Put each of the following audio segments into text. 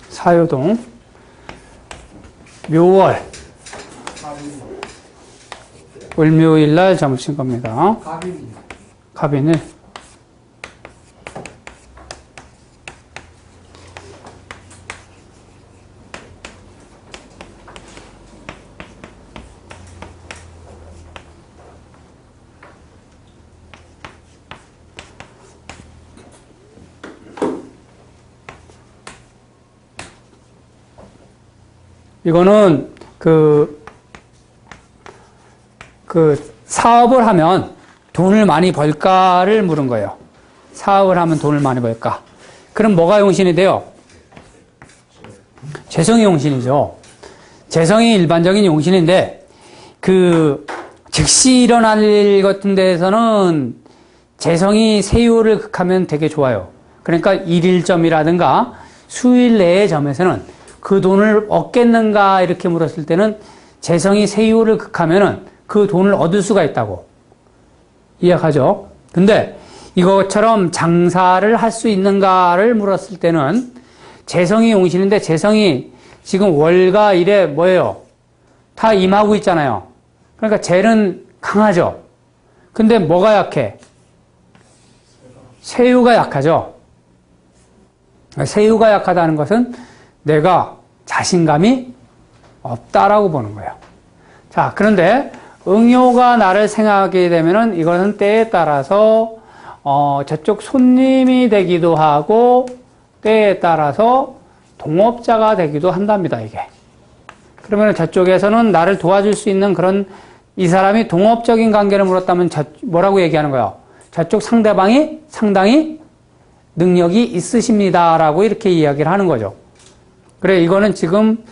사요동. 묘월. 을묘일날 점으신 겁니다. 갑인일. 이거는 사업을 하면 돈을 많이 벌까를 물은 거예요. 사업을 하면 돈을 많이 벌까. 그럼 뭐가 용신이 돼요? 재성이 용신이죠. 재성이 일반적인 용신인데, 즉시 일어날 일 같은 데에서는 재성이 세요를 극하면 되게 좋아요. 그러니까 일일점이라든가 수일 내의 점에서는 그 돈을 얻겠는가 이렇게 물었을 때는 재성이 세요를 극하면은 그 돈을 얻을 수가 있다고 이해하죠. 근데 이것처럼 장사를 할 수 있는가를 물었을 때는 재성이 용신인데 재성이 지금 월과 일에 뭐예요? 다 임하고 있잖아요. 그러니까 재는 강하죠. 근데 뭐가 약해? 세요가 약하죠. 세요가 약하다는 것은 내가 자신감이 없다라고 보는 거예요. 자, 그런데 응요가 나를 생각하게 되면은 이것은 때에 따라서 저쪽 손님이 되기도 하고 때에 따라서 동업자가 되기도 한답니다, 이게. 그러면 저쪽에서는 나를 도와줄 수 있는 그런 이 사람이 동업적인 관계를 물었다면 뭐라고 얘기하는 거예요? 저쪽 상대방이 상당히 능력이 있으십니다라고 이렇게 이야기를 하는 거죠. 그래, 이거는 지금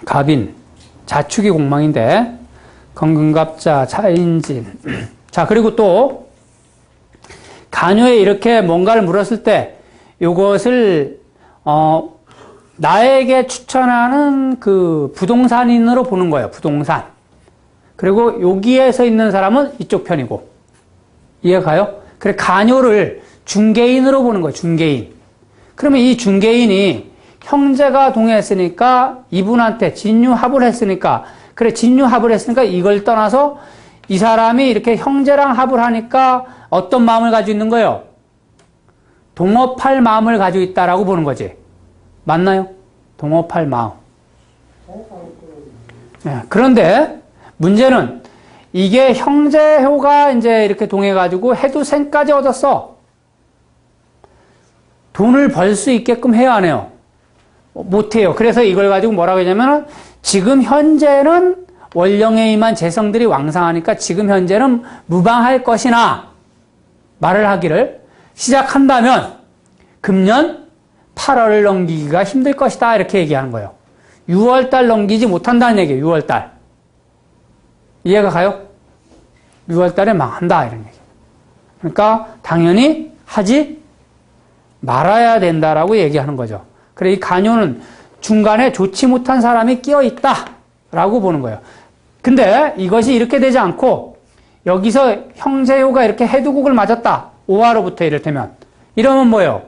갑인, 자축이 공망인데 건근갑자, 자인진. 자, 그리고 또 간요에 이렇게 뭔가를 물었을 때 이것을 나에게 추천하는 그 부동산인으로 보는 거예요. 부동산. 그리고 여기에서 있는 사람은 이쪽 편이고. 이해가요? 그래, 간요를 중개인으로 보는 거예요. 중개인. 그러면 이 중개인이 형제가 동의했으니까 이분한테 진유합을 했으니까, 그래, 진유합을 했으니까 이걸 떠나서 이 사람이 이렇게 형제랑 합을 하니까 어떤 마음을 가지고 있는 거예요? 동업할 마음을 가지고 있다라고 보는 거지. 맞나요? 동업할 마음. 네, 그런데 문제는 이게 형제효가 이제 이렇게 동해가지고 해두생까지 얻었어. 돈을 벌 수 있게끔 해야 안 해요? 못해요. 그래서 이걸 가지고 뭐라고 하냐면 지금 현재는 월령에 임한 재성들이 왕성하니까 지금 현재는 무방할 것이나 말을 하기를 시작한다면 금년 8월을 넘기기가 힘들 것이다 이렇게 얘기하는 거예요. 6월달 넘기지 못한다는 얘기예요. 6월달. 이해가 가요? 6월달에 망한다 이런 얘기. 그러니까 당연히 하지 말아야 된다라고 얘기하는 거죠. 그래, 이 간요는 중간에 좋지 못한 사람이 끼어 있다라고 보는 거예요. 근데 이것이 이렇게 되지 않고 여기서 형제요가 이렇게 해두국을 맞았다. 5화로부터 이를테면 이러면 뭐예요?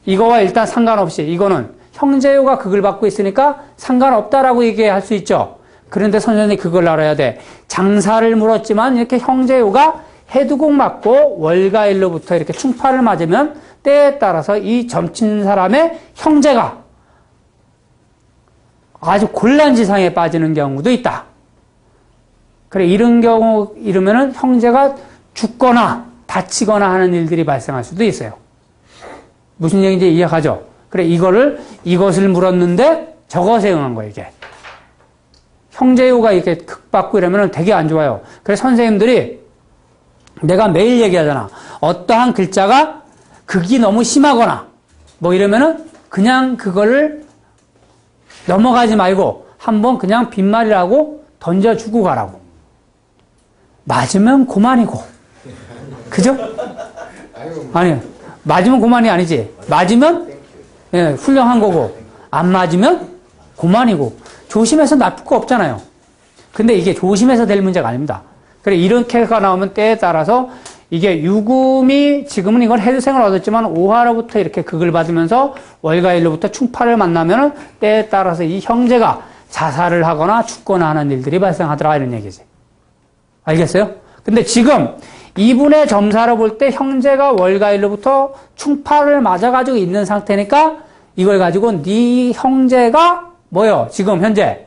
이거와 일단 상관없이 이거는 형제요가 극을 받고 있으니까 상관없다라고 얘기할 수 있죠. 그런데 선생님이 그걸 알아야 돼. 장사를 물었지만 이렇게 형제요가 해두국 맞고 월가일로부터 이렇게 충파를 맞으면 때에 따라서 이 점친 사람의 형제가 아주 곤란지상에 빠지는 경우도 있다. 그래, 이런 경우, 이러면은 형제가 죽거나 다치거나 하는 일들이 발생할 수도 있어요. 무슨 얘기인지 이해가죠? 그래, 이것을 물었는데 저것에 응한 거예요, 이게. 형제요가 이렇게 극받고 이러면은 되게 안 좋아요. 그래서 선생님들이 내가 매일 얘기하잖아. 어떠한 글자가 극이 너무 심하거나 뭐 이러면은 그냥 그거를 넘어가지 말고 한번 그냥 빈말이라고 던져주고 가라고. 맞으면 고만이고. 그죠? 아니, 맞으면 고만이 아니지. 맞으면 예, 훌륭한 거고 안 맞으면 고만이고. 조심해서 나쁠 거 없잖아요. 근데 이게 조심해서 될 문제가 아닙니다. 그래, 이렇게가 나오면 때에 따라서 이게 유금이 지금은 이걸 해두생을 얻었지만 오화로부터 이렇게 극을 받으면서 월과 일로부터 충파를 만나면 때에 따라서 이 형제가 자살을 하거나 죽거나 하는 일들이 발생하더라 이런 얘기지. 알겠어요? 근데 지금 이분의 점사로 볼 때 형제가 월과 일로부터 충파를 맞아가지고 있는 상태니까 이걸 가지고 네 형제가 뭐요? 지금 현재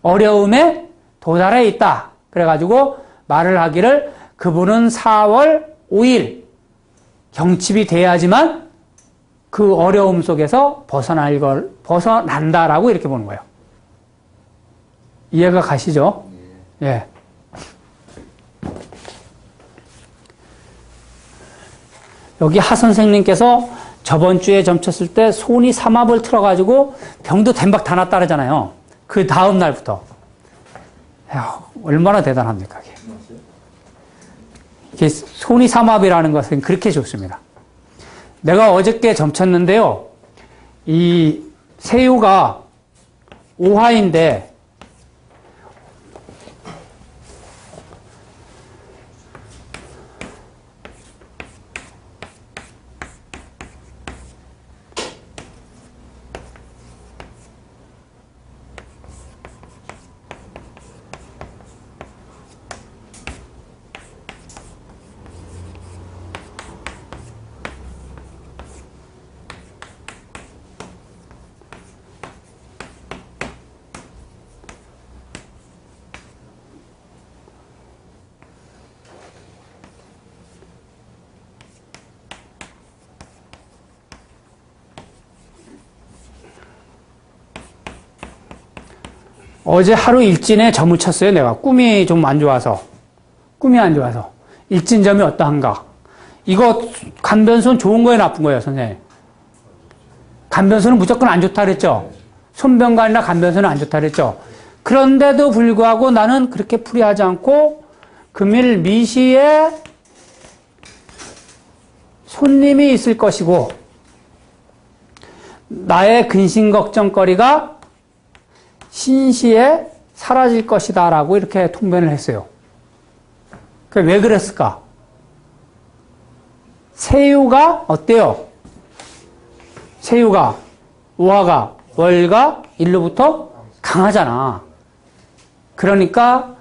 어려움에 도달해 있다. 그래가지고 말을 하기를 그분은 4월 5일 경칩이 돼야지만 그 어려움 속에서 벗어난다라고 이렇게 보는 거예요. 이해가 가시죠? 예. 여기 하 선생님께서 저번 주에 점쳤을 때 손이 삼합을 틀어가지고 병도 댐박 다 났다 그러잖아요. 그 다음 날부터. 야, 얼마나 대단합니까, 이게. 이게 손이 삼합이라는 것은 그렇게 좋습니다. 내가 어저께 점쳤는데요. 이 세유가 오화인데 어제 하루 일진에 점을 쳤어요. 내가 꿈이 좀 안 좋아서. 꿈이 안 좋아서. 일진점이 어떠한가. 이거 간변손 좋은 거예요, 나쁜 거예요, 선생님? 간변손은 무조건 안 좋다 그랬죠? 손병간이나 간변손은 안 좋다 그랬죠? 그런데도 불구하고 나는 그렇게 풀이하지 않고 금일 미시에 손님이 있을 것이고 나의 근심 걱정거리가 신시에 사라질 것이다 라고 이렇게 통변을 했어요. 왜 그랬을까? 세유가 어때요? 세유가 오화가 월과 일로부터 강하잖아. 그러니까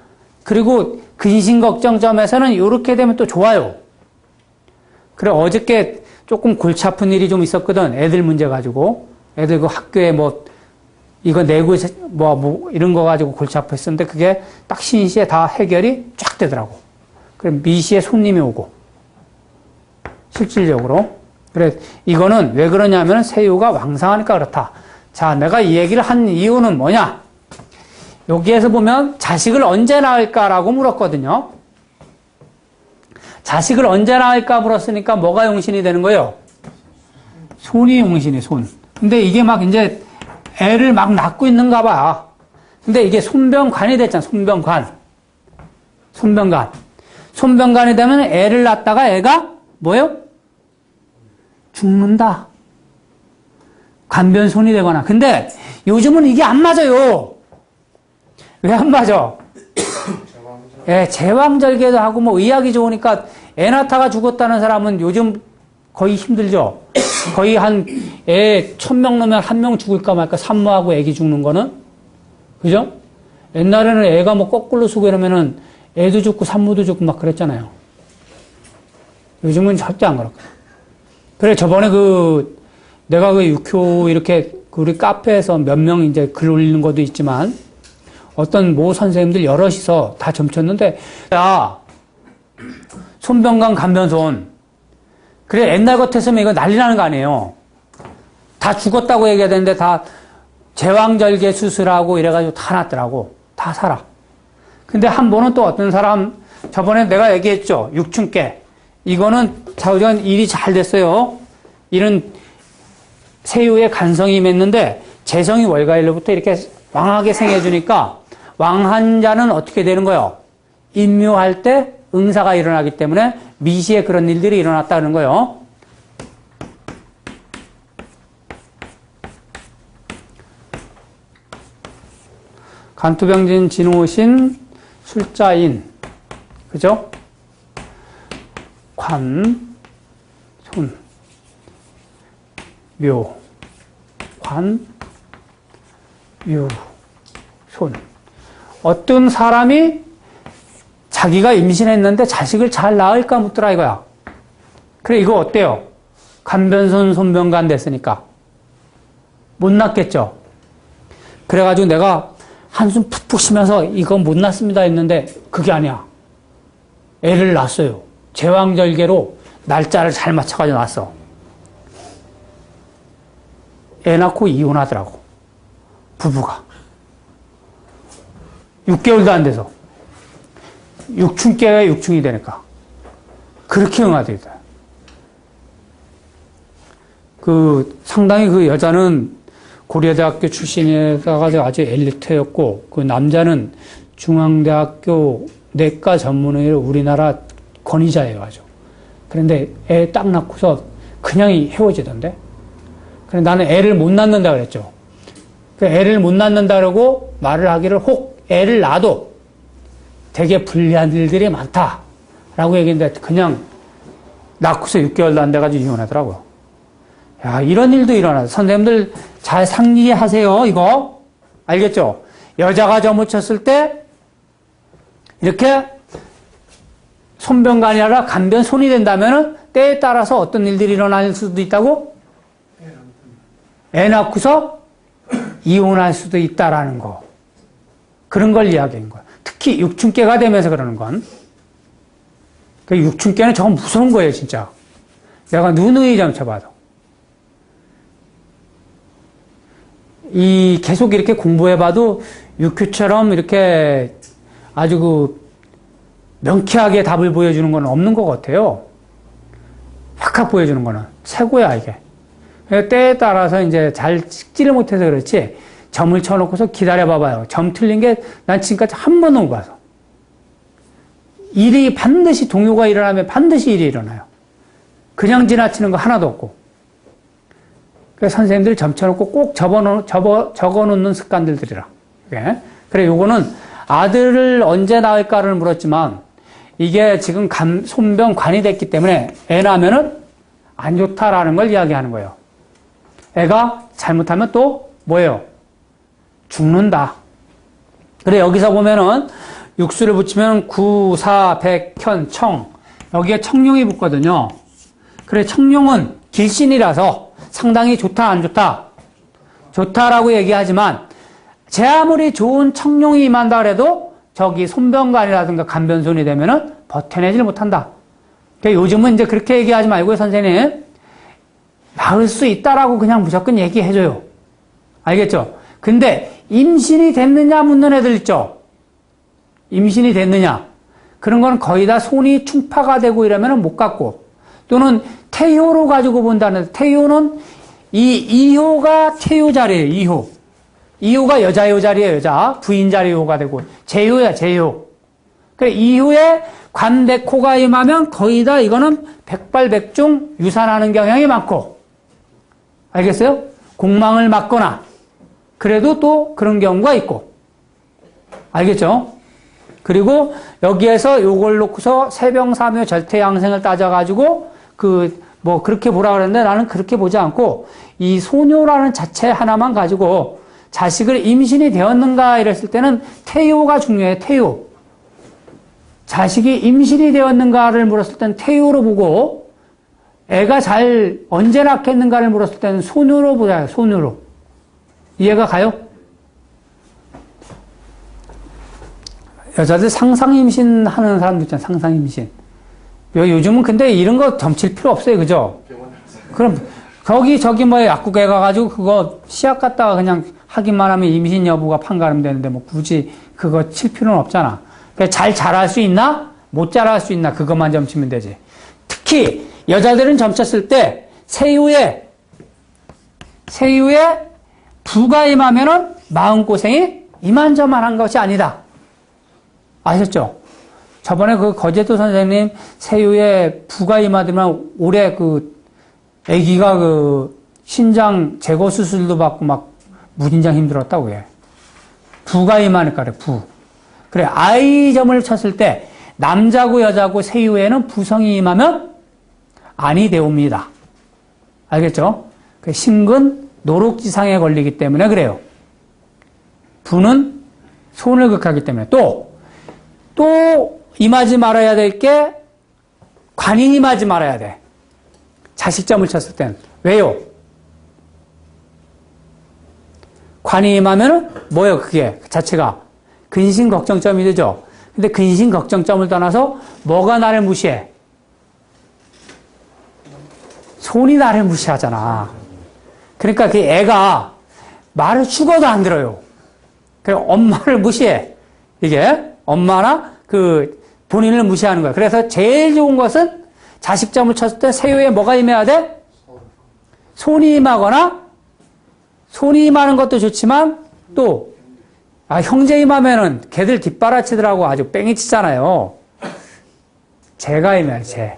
그리고 근심 걱정점에서는 이렇게 되면 또 좋아요. 그래 어저께 조금 골치 아픈 일이 좀 있었거든. 애들 문제 가지고 애들 그 학교에 뭐 이거 내고 뭐 이런 거 가지고 골치 아팠었는데 그게 딱 신시에 다 해결이 쫙 되더라고. 그럼 미시에 손님이 오고 실질적으로. 그래 이거는 왜 그러냐면 세유가 왕상하니까 그렇다. 자, 내가 이 얘기를 한 이유는 뭐냐? 여기에서 보면 자식을 언제 낳을까라고 물었거든요. 자식을 언제 낳을까 물었으니까 뭐가 용신이 되는 거예요? 손이 용신이 손. 근데 이게 막 이제 애를 막 낳고 있는가 봐. 근데 이게 손병관이 됐잖아. 손병관이 되면 애를 낳다가 애가 뭐예요? 죽는다. 관변손이 되거나. 근데 요즘은 이게 안 맞아요. 왜 안 맞아? 예, 제왕절개도 하고 뭐 의학이 좋으니까 애 낳다가 죽었다는 사람은 요즘 거의 힘들죠. 거의 한 애 1000명 넣으면 1명 죽을까 말까 산모하고 애기 죽는 거는. 그죠? 옛날에는 애가 뭐 거꾸로 쓰고 이러면은 애도 죽고 산모도 죽고 막 그랬잖아요. 요즘은 절대 안 그렇거든. 그래 저번에 내가 육효 이렇게 우리 카페에서 몇 명 이제 글 올리는 것도 있지만 어떤 모 선생님들 여럿이서 다 점쳤는데 야 손병관 간변손 그래 옛날 같았으면 이거 난리 나는 거 아니에요. 다 죽었다고 얘기해야 되는데 다 제왕절개 수술하고 이래가지고 다 났더라고. 다 살아. 근데 한 번은 또 어떤 사람 저번에 내가 얘기했죠. 육춘께 이거는 자우전 일이 잘 됐어요. 이런 세유의 간성이 맺는데 재성이 월가일로부터 이렇게 왕하게 생해주니까 왕한 자는 어떻게 되는 거예요? 임묘할 때 응사가 일어나기 때문에 미시에 그런 일들이 일어났다는 거예요. 간투병진 진오신 술자인 그죠? 관, 손, 묘, 관, 묘, 손. 어떤 사람이 자기가 임신했는데 자식을 잘 낳을까 묻더라 이거야. 그래 이거 어때요? 간변손 손변간 됐으니까 못 낳겠죠. 그래가지고 내가 한숨 푹푹 쉬면서 이건 못 낳습니다 했는데 그게 아니야. 애를 낳았어요. 제왕절개로 날짜를 잘 맞춰가지고 낳았어. 애 낳고 이혼하더라고. 부부가. 6개월도 안 돼서. 육춘깨가 육충이 되니까. 그렇게 응아들이다. 상당히 그 여자는 고려대학교 출신에다가 아주 엘리트였고, 그 남자는 중앙대학교 내과 전문의로 우리나라 권위자예요, 아주. 그런데 애 딱 낳고서 그냥 헤어지던데? 그래, 나는 애를 못 낳는다 그랬죠. 애를 못 낳는다 그러고 말을 하기를 혹 애를 낳아도 되게 불리한 일들이 많다라고 얘기했는데 그냥 낳고서 6개월도 안 돼가지고 이혼하더라고요. 야, 이런 일도 일어나요. 선생님들 잘 상리하세요, 이거. 알겠죠? 여자가 점을 때 이렇게 손변간이 아니라 간변 손이 된다면 때에 따라서 어떤 일들이 일어날 수도 있다고? 애 낳고서 이혼할 수도 있다라는 거. 그런 걸 이야기한 거야. 특히 육춘깨가 되면서 그러는 건. 그 육춘깨는 저거 무서운 거예요, 진짜. 내가 누누이 점쳐봐도. 계속 이렇게 공부해봐도 육규처럼 이렇게 아주 명쾌하게 답을 보여주는 건 없는 것 같아요. 확확 보여주는 거는. 최고야, 이게. 때에 따라서 이제 잘 찍지를 못해서 그렇지, 점을 쳐놓고서 기다려봐봐요. 점 틀린 게 난 지금까지 한 번도 못 봐서. 일이 반드시 동요가 일어나면 반드시 일이 일어나요. 그냥 지나치는 거 하나도 없고. 그래서 선생님들이 점 쳐놓고 꼭 적어놓는 습관들이라. 그래, 요거는 아들을 언제 낳을까를 물었지만, 이게 지금 손병관이 됐기 때문에 애 낳으면은 안 좋다라는 걸 이야기하는 거예요. 애가 잘못하면 또 뭐예요? 죽는다. 그래, 여기서 보면은 육수를 붙이면 구, 사, 백, 현, 청. 여기에 청룡이 붙거든요. 그래, 청룡은 길신이라서 상당히 좋다, 안 좋다? 좋다라고 얘기하지만, 제 아무리 좋은 청룡이 임한다 그래도 저기 손병간이라든가 간변손이 되면은 버텨내질 못한다. 그러니까 요즘은 이제 그렇게 얘기하지 말고요, 선생님. 낳을 수 있다라고 그냥 무조건 얘기해줘요. 알겠죠? 근데 임신이 됐느냐 묻는 애들 있죠? 임신이 됐느냐? 그런 건 거의 다 손이 충파가 되고 이러면 못 갖고, 또는 태효로 가지고 본다는, 태효는 이효가 태효 자리예요, 이효. 이효가 여자효 자리예요, 여자. 부인 자리효가 되고, 제효야, 제효. 그래, 이효에 관백호가 임하면 거의 다 이거는 백발백중 유산하는 경향이 많고, 알겠어요? 공망을 맞거나, 그래도 또 그런 경우가 있고. 알겠죠? 그리고 여기에서 요걸 놓고서 세병사묘 절태양생을 따져가지고, 그렇게 보라 그랬는데 나는 그렇게 보지 않고, 이 소뇨라는 자체 하나만 가지고 자식을 임신이 되었는가 이랬을 때는 태효가 중요해요, 태효. 자식이 임신이 되었는가를 물었을 때는 태효로 보고, 애가 언제 낳겠는가를 물었을 때는 소뇨로 보자요, 소뇨로. 이해가 가요? 여자들 상상임신 하는 사람도 있잖아요, 상상임신. 요즘은 근데 이런 거 점칠 필요 없어요, 그죠? 그럼, 저기 약국에 가가지고 그거 시약 갖다가 그냥 하기만 하면 임신 여부가 판가름 되는데 뭐 굳이 그거 칠 필요는 없잖아. 잘 자랄 수 있나? 못 자랄 수 있나? 그것만 점치면 되지. 특히, 여자들은 점쳤을 때, 세유에 부가 임하면은 마음고생이 이만저만한 것이 아니다. 아셨죠? 저번에 거제도 선생님 세유에 부가 임하더만 올해 아기가 신장 제거 수술도 받고 막 무진장 힘들었다고 해. 부가 임하니까 그래, 부. 그래, 아이점을 쳤을 때 남자고 여자고 세유에는 부성이 임하면 아니 되옵니다. 알겠죠? 심근 노록지상에 걸리기 때문에 그래요. 부는 손을 극하기 때문에. 또 임하지 말아야 될 게 관이 임하지 말아야 돼. 자식점을 쳤을 땐. 왜요? 관이 임하면은 뭐예요? 그게 그 자체가 근심 걱정점이 되죠. 근데 근심 걱정점을 떠나서 뭐가 나를 무시해? 손이 나를 무시하잖아. 그러니까 그 애가 말을 죽어도 안 들어요. 그래 엄마를 무시해. 이게 엄마나 그 본인을 무시하는 거야. 그래서 제일 좋은 것은 자식점을 쳤을 때 세유에 뭐가 임해야 돼? 손이 임하거나 손이 임하는 것도 좋지만 또 형제 임하면은 걔들 뒷바라치더라고 아주 뺑이 치잖아요. 제가 임해야 제.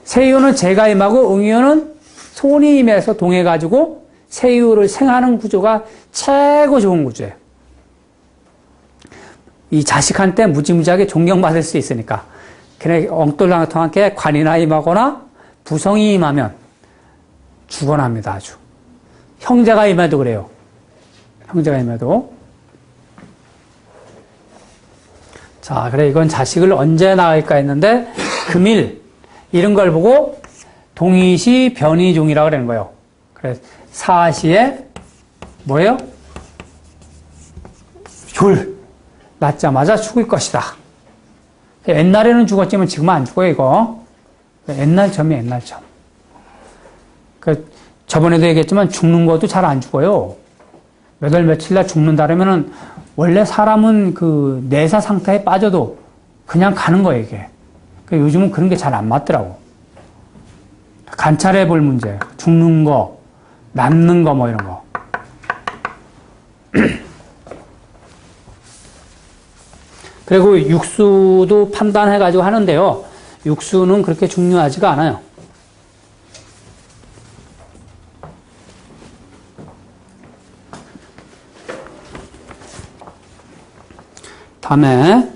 세유는 제가 임하고 응유는 손이 임해서 동해가지고 세유를 생하는 구조가 최고 좋은 구조예요. 이 자식한테 무지무지하게 존경받을 수 있으니까. 그래 엉뚱랑통한 게 관이나 임하거나 부성이 임하면 죽어납니다. 아주. 형제가 임해도 그래요. 형제가 임해도. 자, 그래 이건 자식을 언제 낳을까 했는데 금일 이런 걸 보고 동의시 변의종이라고 그러는 거예요. 그래서 사시에 뭐예요? 귤 낳자마자 죽을 것이다. 옛날에는 죽었지만 지금은 안 죽어요, 이거. 옛날점이 옛날점. 저번에도 얘기했지만 죽는 것도 잘 안 죽어요. 몇 월 며칠 날 죽는다 그러면은 원래 사람은 그 내사 상태에 빠져도 그냥 가는 거예요, 이게. 요즘은 그런 게 잘 안 맞더라고. 관찰해 볼 문제. 죽는 거, 남는 거 뭐 이런 거. 그리고 육수도 판단해가지고 하는데요. 육수는 그렇게 중요하지가 않아요. 다음에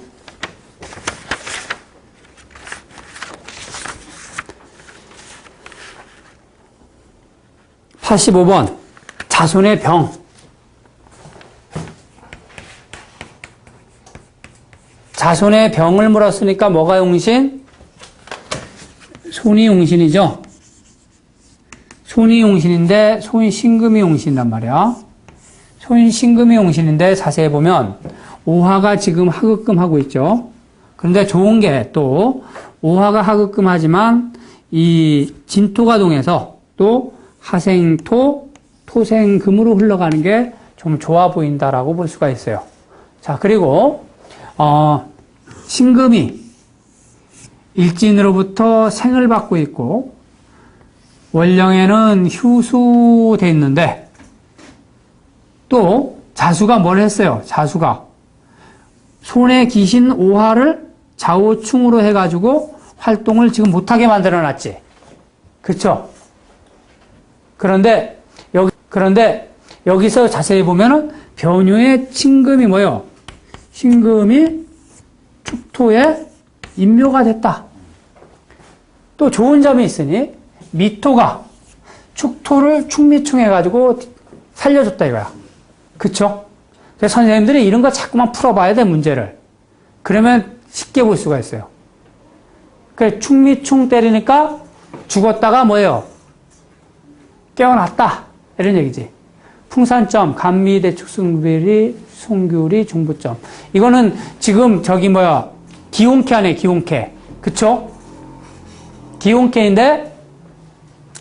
85번 자손의 병. 자손의 병을 물었으니까 뭐가 용신? 손이 용신이죠. 손이 용신인데 손신금이 용신이란 말이야. 손신금이 용신인데 자세히 보면 오화가 지금 하극금 하고 있죠. 그런데 좋은 게 또 오화가 하극금 하지만 이 진토가 동해서 또 하생토, 토생금으로 흘러가는 게 좀 좋아 보인다라고 볼 수가 있어요. 자, 그리고 신금이 일진으로부터 생을 받고 있고 월령에는 휴수돼 있는데 또 자수가 뭘 했어요? 자수가 손에 기신 오화를 좌우충으로 해가지고 활동을 지금 못하게 만들어놨지. 그렇죠? 그런데 여기서 자세히 보면은 변유의 친금이 뭐예요? 신금이 축토에 인묘가 됐다. 또 좋은 점이 있으니 미토가 축토를 충미충해가지고 살려줬다 이거야. 그쵸? 그래서 선생님들이 이런 거 자꾸만 풀어봐야 돼, 문제를. 그러면 쉽게 볼 수가 있어요. 그래, 충미충 때리니까 죽었다가 뭐예요? 깨어났다. 이런 얘기지. 풍산점, 감미대축 승비리, 송규리, 중부점. 이거는 지금 기온캐 하네, 기온캐. 그쵸? 기온캐인데,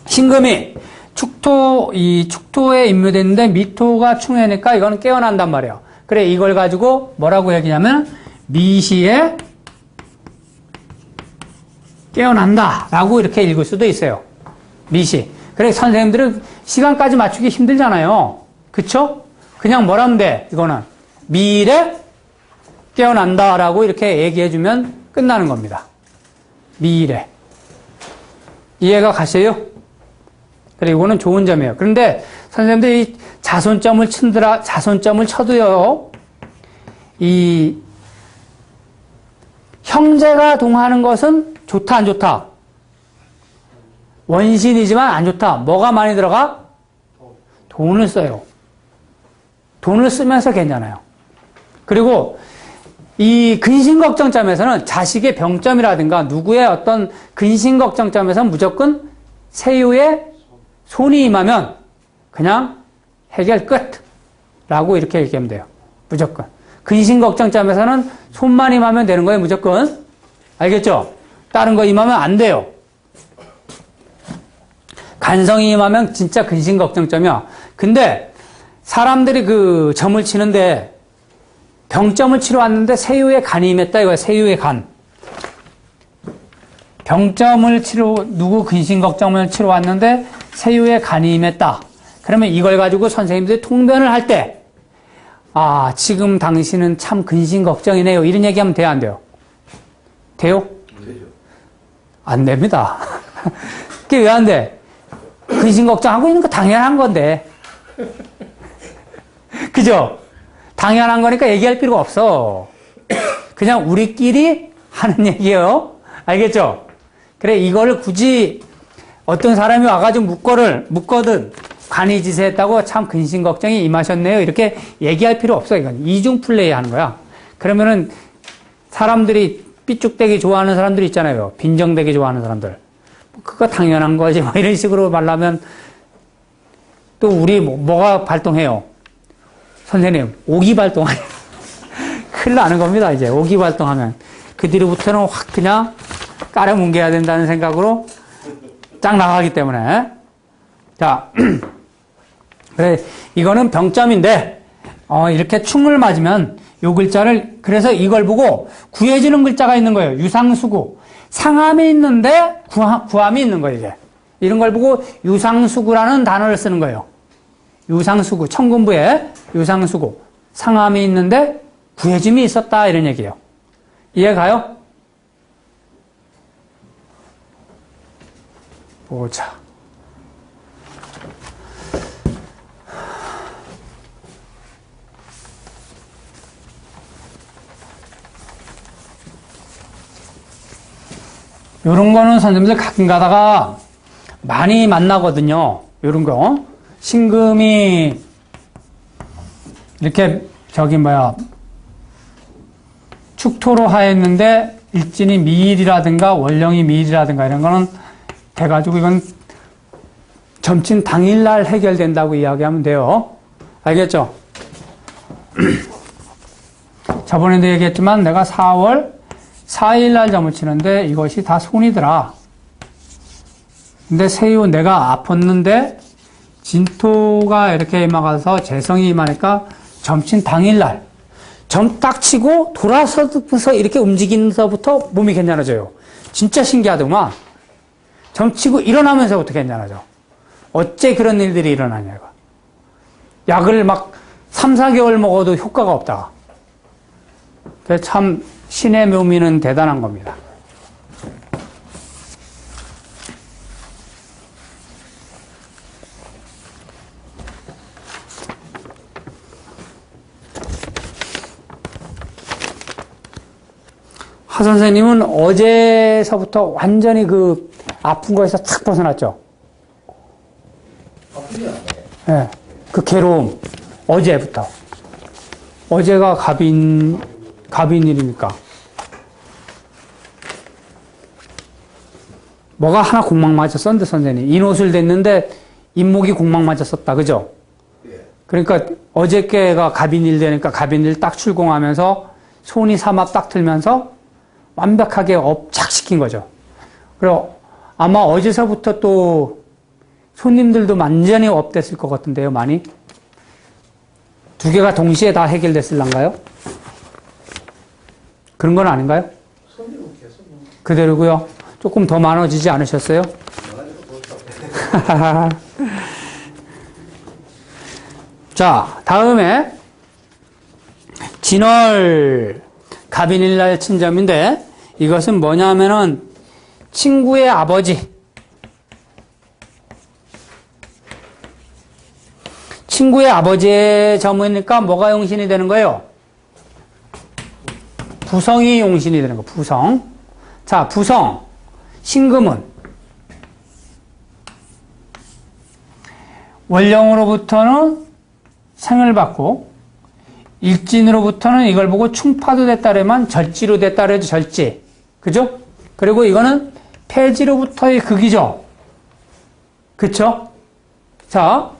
신금이 축토에 임묘됐는데 미토가 충해니까 이거는 깨어난단 말이에요. 그래, 이걸 가지고 뭐라고 얘기냐면, 미시에 깨어난다. 라고 이렇게 읽을 수도 있어요. 미시. 그래, 선생님들은 시간까지 맞추기 힘들잖아요. 그쵸? 그냥 뭐라면 돼, 이거는. 미일에 깨어난다. 라고 이렇게 얘기해주면 끝나는 겁니다. 미일에. 이해가 가세요? 그래, 이거는 좋은 점이에요. 그런데 선생님들이 자손점을 쳐도요, 이 형제가 동하는 것은 좋다, 안 좋다? 원신이지만 안 좋다. 뭐가 많이 들어가? 돈을 써요. 돈을 쓰면서 괜찮아요. 그리고 이 근심걱정점에서는 자식의 병점이라든가 누구의 어떤 근심걱정점에서는 무조건 세유의 손이 임하면 그냥 해결 끝! 라고 이렇게 얘기하면 돼요. 무조건. 근심걱정점에서는 손만 임하면 되는 거예요. 무조건. 알겠죠? 다른 거 임하면 안 돼요. 간성이 임하면 진짜 근심걱정점이야. 근데 사람들이 그 점을 치는데 병점을 치러 왔는데 세유의 간이 임했다 이거야. 세유의 간. 병점을 치러 누구 근심걱정을 치러 왔는데 세유의 간이 임했다. 그러면 이걸 가지고 선생님들이 통변을 할 때 아, 지금 당신은 참 근심걱정이네요. 이런 얘기하면 돼요, 안 돼요? 돼요? 되죠. 안 됩니다. 그게 왜 안 돼? 근심걱정하고 있는 거 당연한 건데. 그죠? 당연한 거니까 얘기할 필요가 없어. 그냥 우리끼리 하는 얘기예요. 알겠죠? 그래, 이거를 굳이 어떤 사람이 와가지고 묻거든. 간이지세했다고 참 근심걱정이 임하셨네요. 이렇게 얘기할 필요 없어. 이건 이중 플레이 하는 거야. 그러면은 사람들이 삐죽대기 좋아하는 사람들 있잖아요. 빈정대기 좋아하는 사람들. 그거 당연한 거지. 뭐 이런 식으로 말하면 또 우리 뭐가 발동해요? 선생님, 오기 발동하냐. 큰일 나는 겁니다, 이제. 오기 발동하면. 그 뒤로부터는 확 그냥 깔아뭉개야 된다는 생각으로 쫙 나가기 때문에. 자, 그래, 이거는 병점인데, 이렇게 충을 맞으면 요 글자를, 그래서 이걸 보고 구해지는 글자가 있는 거예요. 유상수구. 상함이 있는데 구함이 있는 거예요, 이제. 이런 걸 보고 유상수구라는 단어를 쓰는 거예요. 유상수구. 청군부에 유상수구. 상함이 있는데 구해짐이 있었다. 이런 얘기예요. 이해가요? 보자. 요런 거는 선생님들 가끔 가다가 많이 만나거든요. 요런 거. 신금이 이렇게 축토로 하였는데 일진이 미일이라든가 월령이 미일이라든가 이런 거는 돼가지고 이건 점친 당일날 해결된다고 이야기하면 돼요. 알겠죠? 저번에도 얘기했지만 내가 4월 4일날 점을 치는데 이것이 다 손이더라. 근데 세유 내가 아팠는데 진토가 이렇게 임하가서 재성이 임하니까 점친 당일날 점 딱 치고 돌아서서 이렇게 움직이면서부터 몸이 괜찮아져요. 진짜 신기하더구만. 점 치고 일어나면서부터 괜찮아져. 어째 그런 일들이 일어나냐고. 약을 막 3, 4개월 먹어도 효과가 없다. 그래서 참 신의 묘미는 대단한 겁니다. 하 선생님은 어제서부터 완전히 그 아픈 거에서 탁 벗어났죠? 아프지 않아요? 예. 그 괴로움. 어제부터. 어제가 갑인일이니까. 뭐가 하나 공망 맞았었는데, 선생님. 인옷을 댔는데, 인목이 공망 맞았었다. 그죠? 예. 그러니까, 어저께가 갑인일 되니까 갑인일 딱 출공하면서, 손이 삼합 딱 들면서, 완벽하게 업착시킨 거죠. 그리고 아마 어제서부터 또, 손님들도 완전히 업됐을 것 같은데요, 많이? 두 개가 동시에 다 해결됐을란가요? 그런 건 아닌가요? 손님은 계속 그대로고요. 조금 더 많아지지 않으셨어요? 자, 다음에 진월 갑인일날 친점인데 이것은 뭐냐면은 친구의 아버지, 친구의 아버지의 점이니까 뭐가 용신이 되는 거예요? 부성이 용신이 되는 거, 부성. 자, 부성. 신금은 원령으로부터는 생을 받고 일진으로부터는 이걸 보고 충파도 됐다 그러면 절지로 됐다 그래도 절지. 그죠? 그리고 이거는 폐지로부터의 극이죠. 그쵸? 자,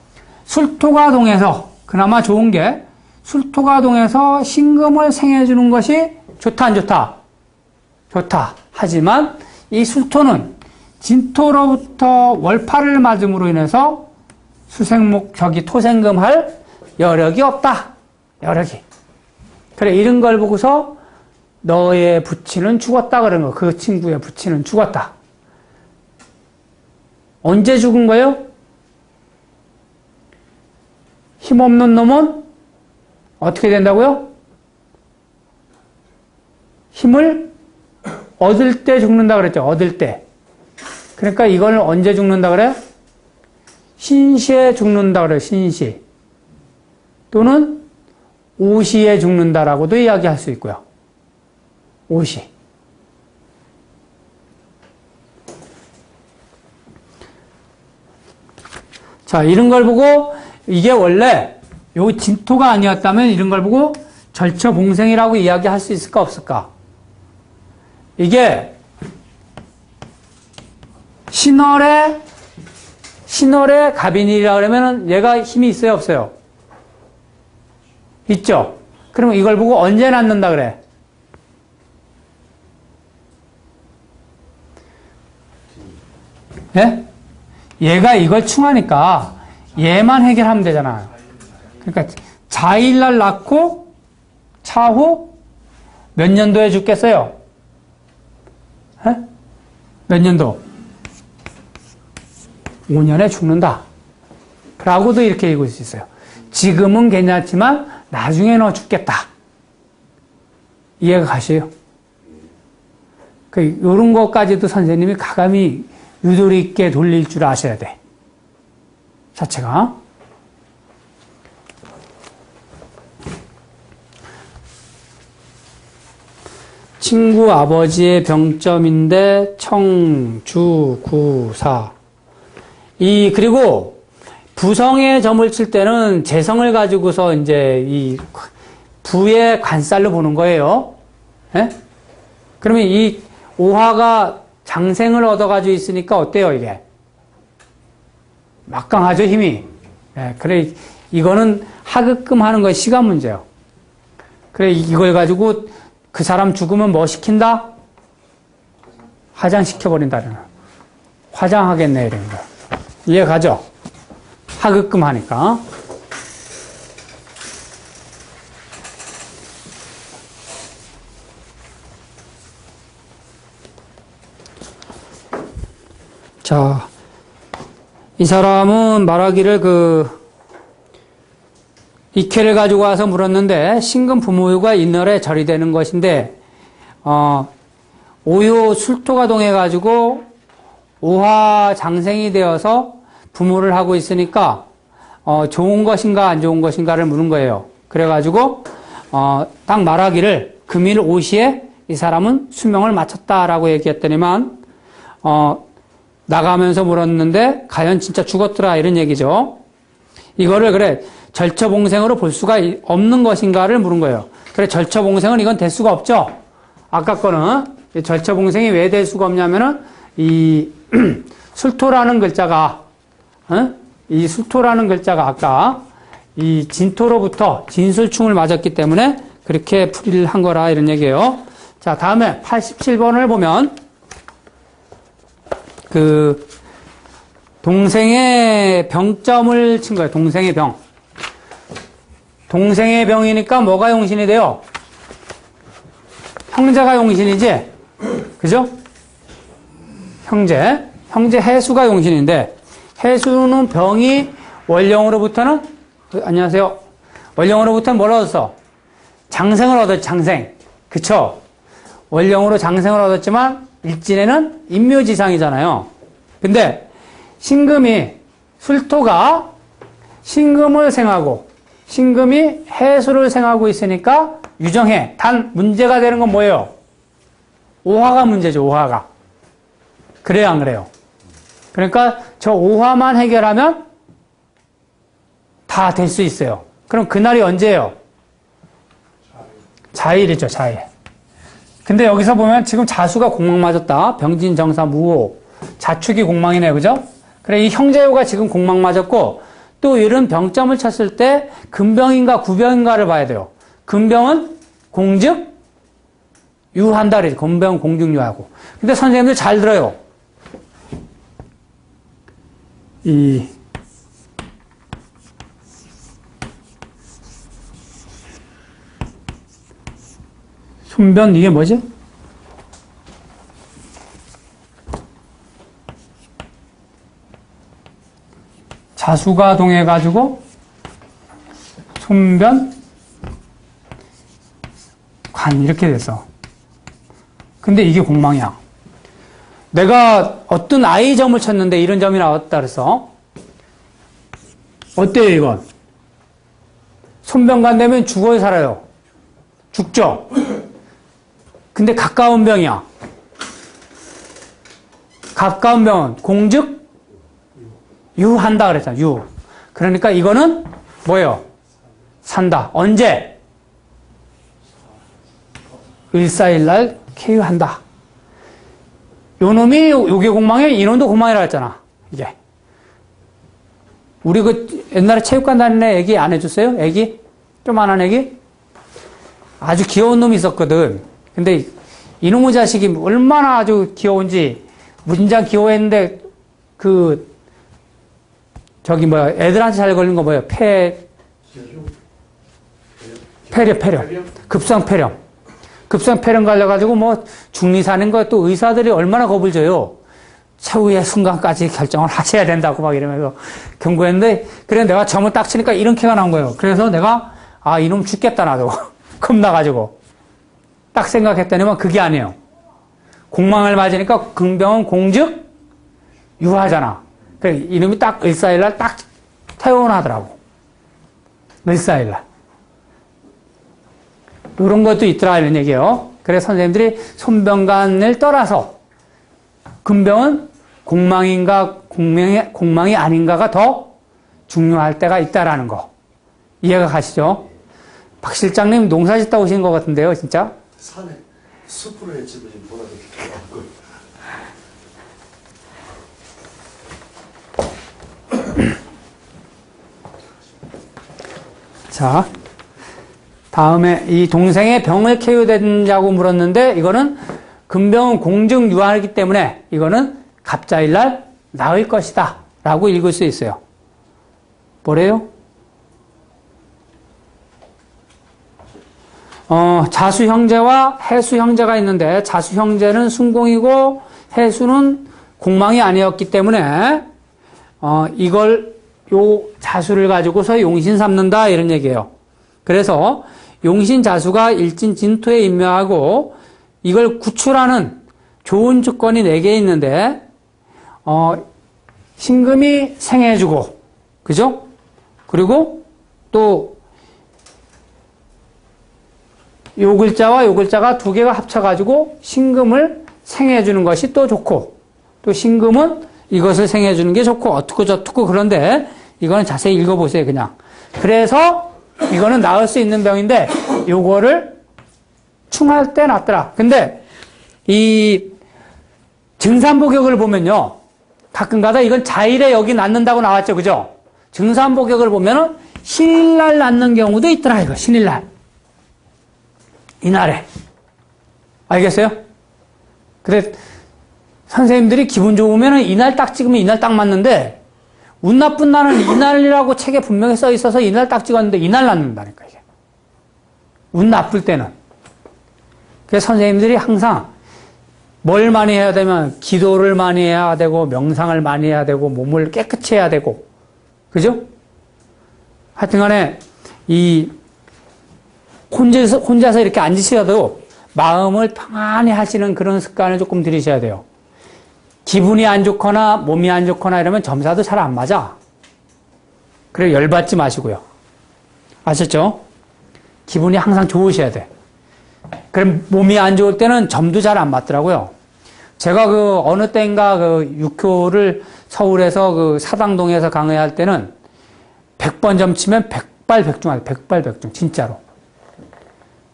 술토가 동해서 그나마 좋은 게 술토가 동해서 신금을 생해주는 것이 좋다 안 좋다? 좋다. 하지만 이 술토는 진토로부터 월파를 맞음으로 인해서 수생목 저기 토생금할 여력이 없다. 여력이. 그래 이런 걸 보고서 너의 부친은 죽었다 그런 거. 그 친구의 부친은 죽었다. 언제 죽은 거예요? 힘없는 놈은 어떻게 된다고요? 힘을 얻을 때 죽는다 그랬죠. 얻을 때. 그러니까 이걸 언제 죽는다 그래? 신시에 죽는다 그래요. 신시. 또는 오시에 죽는다라고도 이야기할 수 있고요. 오시. 자, 이런 걸 보고 이게 원래 요 진토가 아니었다면 이런 걸 보고 절처봉생이라고 이야기할 수 있을까 없을까? 이게 신월의 갑인이라 그러면은 얘가 힘이 있어요, 없어요? 있죠? 그러면 이걸 보고 언제 낳는다 그래? 예? 얘가 이걸 충하니까 얘만 해결하면 되잖아요. 그러니까 자일날 낳고 차후 몇 년도에 죽겠어요? 예? 몇 년도? 5년에 죽는다. 라고도 이렇게 읽을 수 있어요. 지금은 괜찮지만 나중에 너 죽겠다. 이해가 가시요? 요런 것까지도 선생님이 가감히 유도리 있게 돌릴 줄 아셔야 돼. 자체가. 친구 아버지의 병점인데 청주구사. 그리고 부성에 점을 칠 때는 재성을 가지고서 이제 이 부의 관살로 보는 거예요. 예? 그러면 이 오화가 장생을 얻어가지고 있으니까 어때요, 이게? 막강하죠, 힘이. 예, 그래, 이거는 하급금 하는 건 시간 문제예요. 그래, 이걸 가지고 그 사람 죽으면 뭐 시킨다? 화장시켜버린다는. 화장하겠네, 이런 거. 이해 가죠? 하급금 하니까. 자, 이 사람은 말하기를 이케를 가지고 와서 물었는데, 신금 부모유가 인월에 절이 되는 것인데, 오요 술토가 동해가지고, 오화 장생이 되어서 부모를 하고 있으니까, 좋은 것인가 안 좋은 것인가를 묻는 거예요. 그래가지고, 딱 말하기를, 금일 5시에 이 사람은 수명을 마쳤다라고 얘기했더니만, 나가면서 물었는데, 과연 진짜 죽었더라, 이런 얘기죠. 이거를 그래, 절처봉생으로 볼 수가 없는 것인가를 물은 거예요. 그래, 절처봉생은 이건 될 수가 없죠? 아까 거는, 절처봉생이 왜 될 수가 없냐면은, 술토라는 글자가, 이 술토라는 글자가 아까, 이 진토로부터 진술충을 맞았기 때문에, 그렇게 풀이를 한 거라, 이런 얘기예요. 자, 다음에 87번을 보면, 동생의 병점을 친 거예요. 동생의 병. 동생의 병이니까 뭐가 용신이 돼요? 형제가 용신이지? 그죠? 형제 해수가 용신인데, 해수는 병이 원령으로부터는, 안녕하세요. 원령으로부터는 뭘 얻었어? 장생을 얻었지, 장생. 그쵸? 원령으로 장생을 얻었지만, 일진에는 인묘지상이잖아요. 근데, 신금이, 술토가 신금을 생하고, 신금이 해수를 생하고 있으니까 유정해. 단 문제가 되는 건 뭐예요? 오화가 문제죠. 오화가. 그래요, 안 그래요? 그러니까 저 오화만 해결하면 다 될 수 있어요. 그럼 그날이 언제예요? 자일이죠, 자일. 근데 여기서 보면 지금 자수가 공망 맞았다. 병진, 정사, 무호. 자축이 공망이네요. 그죠? 그래, 이 형제요가 지금 공망 맞았고, 또 이런 병점을 쳤을 때 금병인가 구병인가를 봐야 돼요. 금병은 공즉 유한다 그러지. 금병은 공즉 유하고. 근데 선생님들 잘 들어요. 이 손변 이게 뭐지? 자수가 동해가지고 손변 관 이렇게 됐어. 근데 이게 공망이야. 내가 어떤 I 점을 쳤는데 이런 점이 나왔다 그래서 어때요 이건? 손병관 되면 죽어요 살아요? 죽죠? 근데 가까운 병이야. 가까운 병은 공즉 유한다 그랬잖아. 유. 그러니까 이거는 뭐예요? 산다. 언제? 일사일날 쾌유한다. 요 놈이 요게 공망이에요. 이놈도 공망이라 했잖아. 이게. 우리 그 옛날에 체육관 다니는 애기 안 해줬어요? 애기? 조만한 애기? 아주 귀여운 놈이 있었거든. 근데 이놈의 자식이 얼마나 아주 귀여운지 무진장 귀여워했는데 저기 뭐야 애들한테 잘 걸린 거 뭐예요? 폐렴. 급성 폐렴 걸려가지고 뭐 중리사는 거 또 의사들이 얼마나 겁을 줘요. 최후의 순간까지 결정을 하셔야 된다고 막 이러면서 경고했는데 그래 내가 점을 딱 치니까 이런 캐가 나온 거예요. 그래서 내가 아 이놈 죽겠다 나도 겁나가지고 딱 생각했더니만 그게 아니에요. 공망을 맞으니까 금병은 공즉 유하잖아. 그래 이놈이 딱 일사일날 딱 태어나더라고. 일사일날. 이런 것도 있더라 이런 얘기예요. 그래서 선생님들이 손병간을 떠나서 금병은 공망인가 공망이 아닌가가 더 중요할 때가 있다라는 거 이해가 가시죠? 박 실장님 농사 짓다 오신 것 같은데요, 진짜? 산에 숲으로 해집을 보다 자, 다음에 이 동생의 병을 쾌유된다고 물었는데 이거는 금병은 공즉 유하기 때문에 이거는 갑자일날 나을 것이다 라고 읽을 수 있어요. 뭐래요? 자수 형제와 해수 형제가 있는데 자수 형제는 순공이고 해수는 공망이 아니었기 때문에 요 자수를 가지고서 용신 삼는다 이런 얘기예요. 그래서 용신 자수가 일진 진토에 임묘하고 이걸 구출하는 좋은 조건이 4개 있는데 신금이 생해주고 그죠? 그리고 또 요 글자와 요 글자가 2개가 합쳐가지고 신금을 생해주는 것이 또 좋고 또 신금은 이것을 생해주는 게 좋고 어떻고 저떻고 그런데 이거는 자세히 읽어보세요 그냥. 그래서 이거는 나을 수 있는 병인데 요거를 충할 때 낫더라. 근데 이 증산복역을 보면요 가끔가다 이건 자일에 여기 낫는다고 나왔죠 그죠? 증산복역을 보면은 신일날 낫는 경우도 있더라 이거 신일날 이날에 알겠어요? 그래 선생님들이 기분 좋으면은 이날 딱 찍으면 이날 딱 맞는데 운 나쁜 날은 이날이라고 책에 분명히 써 있어서 이날 딱 찍었는데 이날 낫는다니까 이게 운 나쁠 때는. 그래서 선생님들이 항상 뭘 많이 해야 되면 기도를 많이 해야 되고 명상을 많이 해야 되고 몸을 깨끗이 해야 되고 그죠? 하여튼간에 이 혼자서 이렇게 앉으셔도 마음을 평안히 하시는 그런 습관을 조금 들이셔야 돼요. 기분이 안 좋거나 몸이 안 좋거나 이러면 점사도 잘 안 맞아. 그래 열받지 마시고요. 아셨죠? 기분이 항상 좋으셔야 돼. 그럼 몸이 안 좋을 때는 점도 잘 안 맞더라고요. 제가 어느 때인가 육효를 서울에서 사당동에서 강의할 때는 100번 점치면 백발백중하다. 백발백중. 진짜로.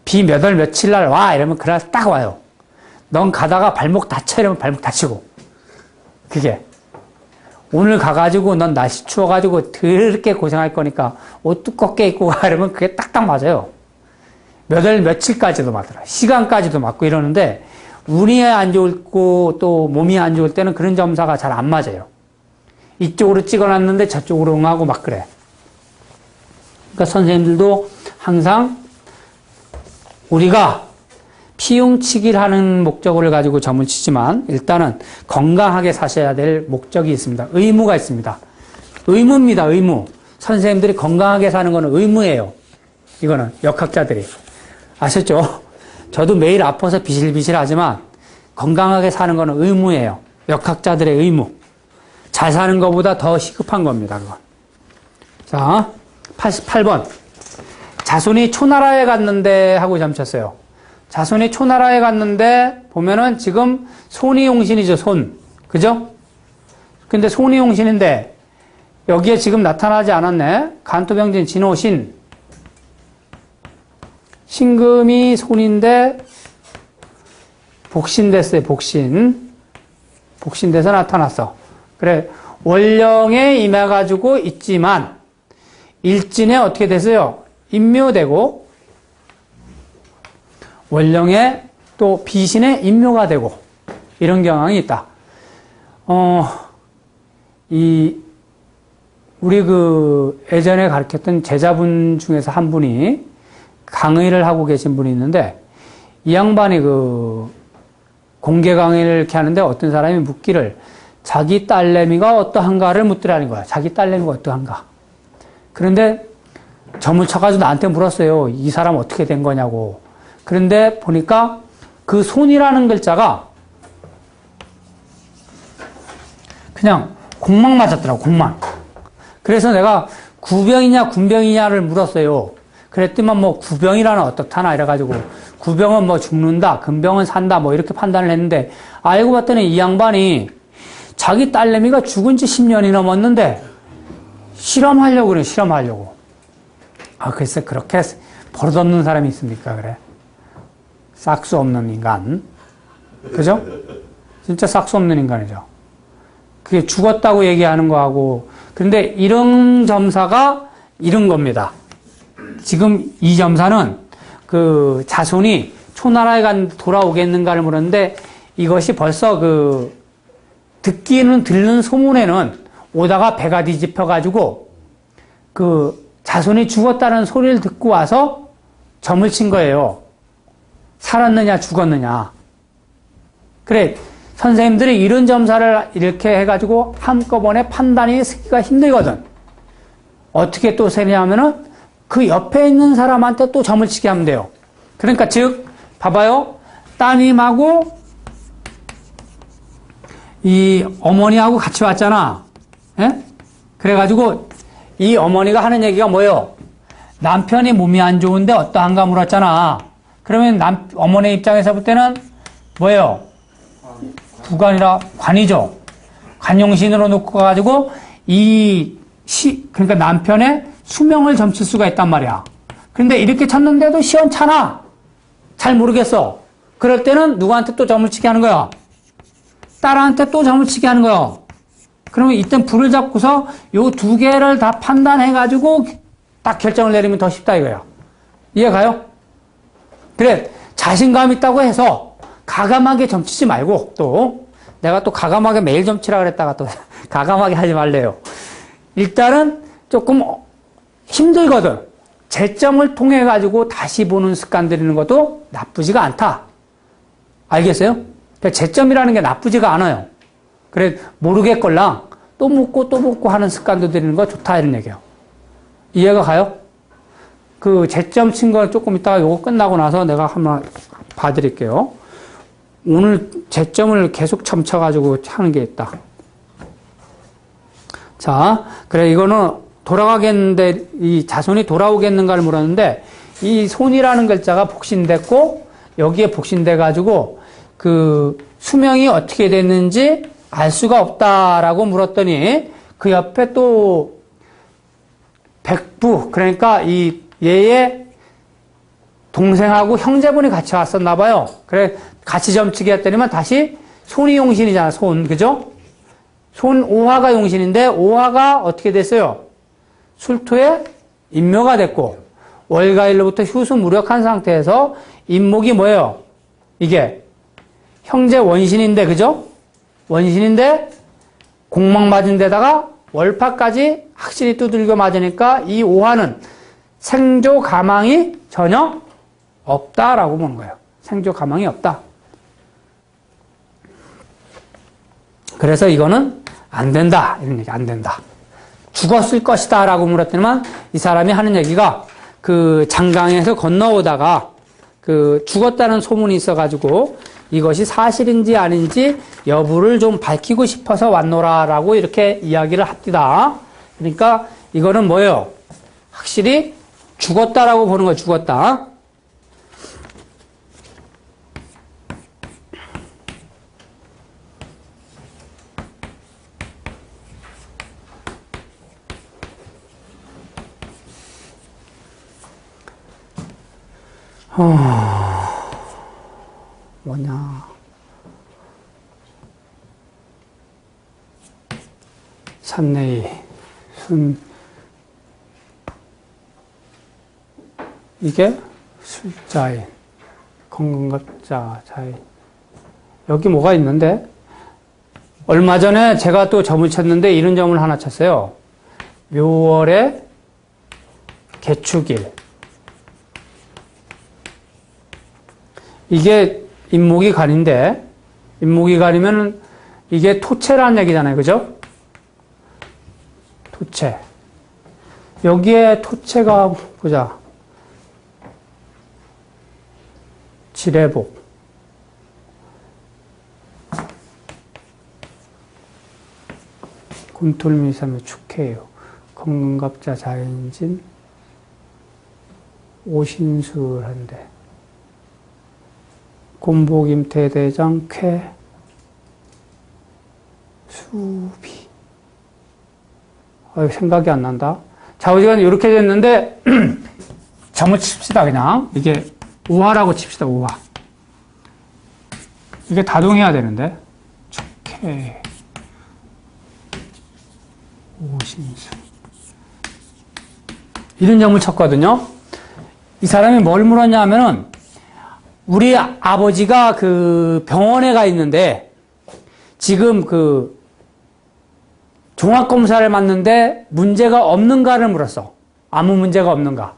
비 몇 월 며칠 날 와. 이러면 그날 딱 와요. 넌 가다가 발목 다쳐. 이러면 발목 다치고. 그게. 오늘 가가지고 넌 날씨 추워가지고 더럽게 고생할 거니까 옷 두껍게 입고 가. 이러면 그게 딱딱 맞아요. 몇 월 며칠까지도 맞더라. 시간까지도 맞고 이러는데 운이 안 좋고 또 몸이 안 좋을 때는 그런 점사가 잘 안 맞아요. 이쪽으로 찍어놨는데 저쪽으로 응하고 막 그래. 그러니까 선생님들도 항상 우리가 피용치기를 하는 목적을 가지고 점을 치지만 일단은 건강하게 사셔야 될 목적이 있습니다. 의무가 있습니다. 의무입니다. 의무. 선생님들이 건강하게 사는 거는 의무예요. 이거는 역학자들이. 아셨죠? 저도 매일 아파서 비실비실 하지만 건강하게 사는 거는 의무예요. 역학자들의 의무. 잘 사는 것보다 더 시급한 겁니다. 그건. 자, 88번. 자손이 초나라에 갔는데 하고 점쳤어요. 자손이 초나라에 갔는데 보면은 지금 손이용신이죠. 손. 그죠? 근데 손이용신인데 여기에 지금 나타나지 않았네. 간토병진 진호신. 신금이 손인데 복신됐어요. 복신. 복신돼서 나타났어. 그래. 원령에 임해가지고 있지만 일진에 어떻게 됐어요? 임묘되고 원령에 또 비신에 임묘가 되고 이런 경향이 있다. 우리 예전에 가르쳤던 제자분 중에서 한 분이 강의를 하고 계신 분이 있는데 이 양반이 공개 강의를 이렇게 하는데 어떤 사람이 묻기를 자기 딸내미가 어떠한가를 묻더라는 거야. 자기 딸내미가 어떠한가. 그런데 점을 쳐가지고 나한테 물었어요. 이 사람 어떻게 된 거냐고. 그런데 보니까 그 손이라는 글자가 그냥 공막 맞았더라고. 공막. 그래서 내가 구병이냐 군병이냐를 물었어요. 그랬더만 뭐 구병이라는 어떻다나 이래가지고 구병은 뭐 죽는다, 금병은 산다 뭐 이렇게 판단을 했는데 알고 봤더니 이 양반이 자기 딸내미가 죽은 지 10년이 넘었는데 실험하려고 그래. 실험하려고. 글쎄 그렇게 버릇없는 사람이 있습니까? 그래. 싹수 없는 인간. 그죠? 진짜 싹수 없는 인간이죠. 그게 죽었다고 얘기하는 거하고 근데 이런 점사가 이런 겁니다. 지금 이 점사는 자손이 초나라에 돌아오겠는가를 물었는데 이것이 벌써 듣는 소문에는 오다가 배가 뒤집혀가지고 자손이 죽었다는 소리를 듣고 와서 점을 친 거예요. 살았느냐 죽었느냐. 그래 선생님들이 이런 점사를 이렇게 해가지고 한꺼번에 판단이 쓰기가 힘들거든. 어떻게 또 세냐면은 그 옆에 있는 사람한테 또 점을 치게 하면 돼요. 그러니까 즉 봐봐요. 따님하고 이 어머니하고 같이 왔잖아. 예? 그래가지고 이 어머니가 하는 얘기가 뭐예요? 남편이 몸이 안 좋은데 어떠한가 물었잖아. 그러면 어머니 입장에서 볼 때는 뭐예요? 부관이라 관이죠. 관용신으로 놓고 가지고 그러니까 남편의 수명을 점칠 수가 있단 말이야. 그런데 이렇게 쳤는데도 시원찮아. 잘 모르겠어. 그럴 때는 누구한테 또 점을 치게 하는 거야? 딸한테 또 점을 치게 하는 거야. 그러면 이땐 불을 잡고서 요 두 개를 다 판단해가지고 딱 결정을 내리면 더 쉽다 이거야. 이해 가요? 그래, 자신감 있다고 해서 가감하게 점치지 말고 또 내가 또 가감하게 매일 점치라 그랬다가 또 가감하게 하지 말래요. 일단은 조금 힘들거든. 재점을 통해 가지고 다시 보는 습관 들이는 것도 나쁘지가 않다. 알겠어요? 그러니까 재점이라는 게 나쁘지가 않아요. 그래 모르겠걸랑 또 묻고 하는 습관도 들이는 거 좋다 이런 얘기예요. 이해가 가요? 재점 친 거 조금 이따가 요거 끝나고 나서 내가 한번 봐드릴게요. 오늘 재점을 계속 점쳐가지고 하는 게 있다. 자, 그래 이거는 돌아가겠는데 이 자손이 돌아오겠는가를 물었는데 이 손이라는 글자가 복신됐고 여기에 복신돼가지고 수명이 어떻게 됐는지 알 수가 없다라고 물었더니 그 옆에 또 백부, 그러니까 이 얘의 동생하고 형제분이 같이 왔었나 봐요. 그래, 같이 점치기 했더니만 다시 손이 용신이잖아, 손. 그죠? 손 오화가 용신인데 오화가 어떻게 됐어요? 술토에 인묘가 됐고 월가일로부터 휴수 무력한 상태에서 인목이 뭐예요? 이게 형제 원신인데, 그죠? 원신인데 공막 맞은 데다가 월파까지 확실히 두들겨 맞으니까 이 오화는 생조 가망이 전혀 없다라고 보는 거예요. 생조 가망이 없다. 그래서 이거는 안 된다. 이런 얘기, 안 된다. 죽었을 것이다 라고 물었더니만 이 사람이 하는 얘기가 그 장강에서 건너오다가 그 죽었다는 소문이 있어가지고 이것이 사실인지 아닌지 여부를 좀 밝히고 싶어서 왔노라라고 이렇게 이야기를 합니다. 그러니까 이거는 뭐예요? 확실히 죽었다라고 보는 거예요. 죽었다. 뭐냐. 산내이, 이게 술자인, 건강갑자, 자인. 여기 뭐가 있는데? 얼마 전에 제가 또 점을 쳤는데 이런 점을 하나 쳤어요. 묘월의 개축일. 이게 인목이 간인데, 인목이 간이면 이게 토체라는 얘기잖아요. 그죠? 토체. 여기에 토체가, 보자. 지례복. 곤톨미삼의 축해요. 건강갑자 자연진. 오신술한데. 곤복임태대장 쾌 수비. 생각이 안 난다. 좌우지간 이렇게 됐는데 점을 칩시다. 그냥 이게 우화라고 칩시다. 우화. 이게 다동해야 되는데 축해 오신수 이런 점을 쳤거든요. 이 사람이 뭘 물었냐 하면은 우리 아버지가 그 병원에 가 있는데 지금 그 종합검사를 맞는데 문제가 없는가를 물었어. 아무 문제가 없는가.